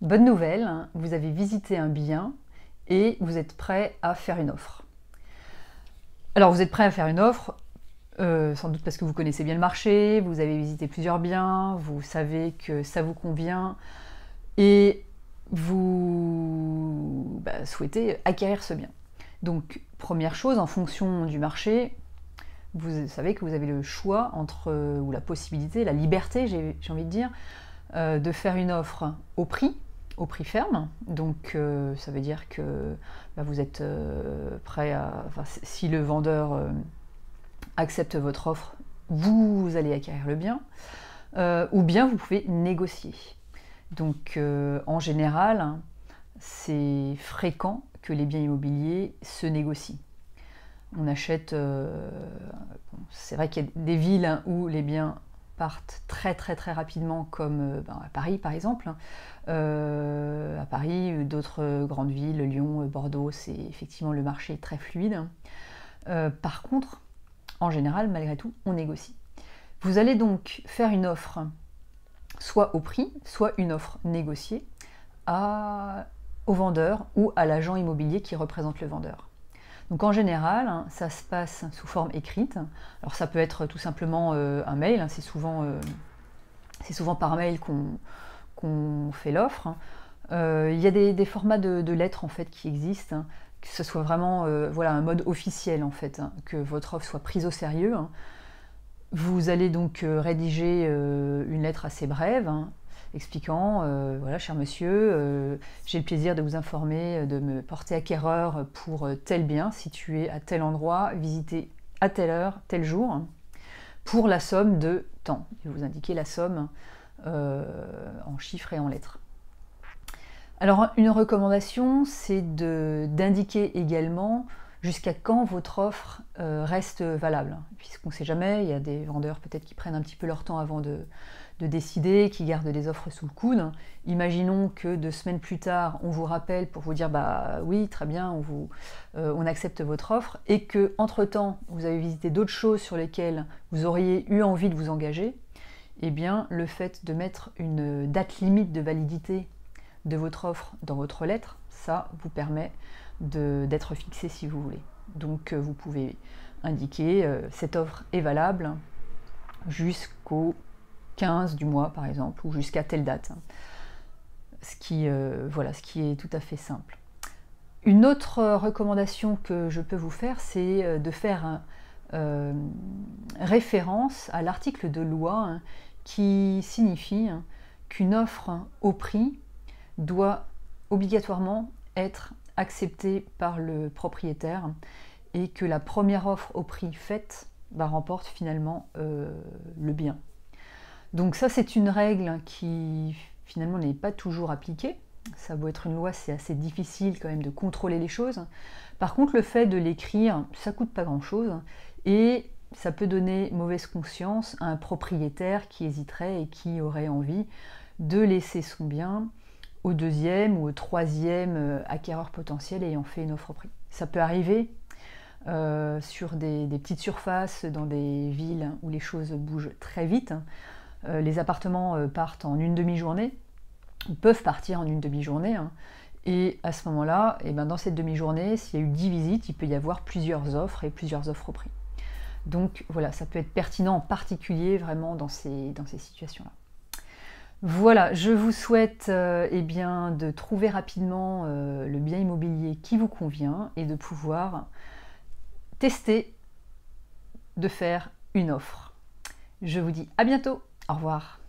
Bonne nouvelle, hein, vous avez visité un bien et vous êtes prêt à faire une offre. Alors vous êtes prêt à faire une offre, sans doute parce que vous connaissez bien le marché, vous avez visité plusieurs biens, vous savez que ça vous convient et vous souhaitez acquérir ce bien. Donc première chose, en fonction du marché, vous savez que vous avez le choix entre, ou la possibilité, la liberté, j'ai envie de dire, de faire une offre au prix ferme. Donc ça veut dire que vous êtes prêt à... Enfin, si le vendeur accepte votre offre, vous allez acquérir le bien. Ou bien vous pouvez négocier. Donc en général, c'est fréquent que les biens immobiliers se négocient. On achète... c'est vrai qu'il y a des villes où les biens partent très rapidement, comme à Paris par exemple. À Paris, d'autres grandes villes, Lyon, Bordeaux, c'est effectivement le marché est très fluide. Par contre, en général, malgré tout, on négocie. Vous allez donc faire une offre, soit au prix, soit une offre négociée, au vendeur ou à l'agent immobilier qui représente le vendeur. Donc en général, ça se passe sous forme écrite. Alors ça peut être tout simplement un mail, c'est souvent par mail qu'on fait l'offre. Il y a des formats de lettres en fait qui existent, que ce soit vraiment un mode officiel en fait, que votre offre soit prise au sérieux. Vous allez donc rédiger une lettre assez brève, expliquant, voilà, cher monsieur, j'ai le plaisir de vous informer, de me porter acquéreur pour tel bien situé à tel endroit, visité à telle heure, tel jour, pour la somme de tant. Et vous indiquez la somme en chiffres et en lettres. Alors une recommandation, c'est d'indiquer également jusqu'à quand votre offre reste valable. Puisqu'on ne sait jamais, il y a des vendeurs peut-être qui prennent un petit peu leur temps avant de décider, qui gardent des offres sous le coude. Imaginons que 2 semaines plus tard, on vous rappelle pour vous dire bah oui, très bien, on accepte votre offre, et que entre-temps, vous avez visité d'autres choses sur lesquelles vous auriez eu envie de vous engager. Eh bien, le fait de mettre une date limite de validité de votre offre dans votre lettre, ça vous permet d'être fixé si vous voulez. Donc vous pouvez indiquer cette offre est valable jusqu'au 15 du mois par exemple, ou jusqu'à telle date. Ce qui est tout à fait simple. Une autre recommandation que je peux vous faire, c'est de faire référence à l'article de loi qui signifie qu'une offre au prix doit obligatoirement être acceptée par le propriétaire et que la première offre au prix faite remporte finalement le bien. Donc ça, c'est une règle qui finalement n'est pas toujours appliquée. Ça doit être une loi, c'est assez difficile quand même de contrôler les choses. Par contre, le fait de l'écrire, ça coûte pas grand-chose et ça peut donner mauvaise conscience à un propriétaire qui hésiterait et qui aurait envie de laisser son bien au 2e ou au 3e acquéreur potentiel ayant fait une offre au prix. Ça peut arriver sur des petites surfaces, dans des villes où les choses bougent très vite. Les appartements partent en une demi-journée, ils peuvent partir en une demi-journée, et à ce moment-là, dans cette demi-journée, s'il y a eu 10 visites, il peut y avoir plusieurs offres et plusieurs offres au prix. Donc voilà, ça peut être pertinent en particulier vraiment dans ces situations-là. Voilà, je vous souhaite de trouver rapidement le bien immobilier qui vous convient et de pouvoir tester de faire une offre. Je vous dis à bientôt, au revoir.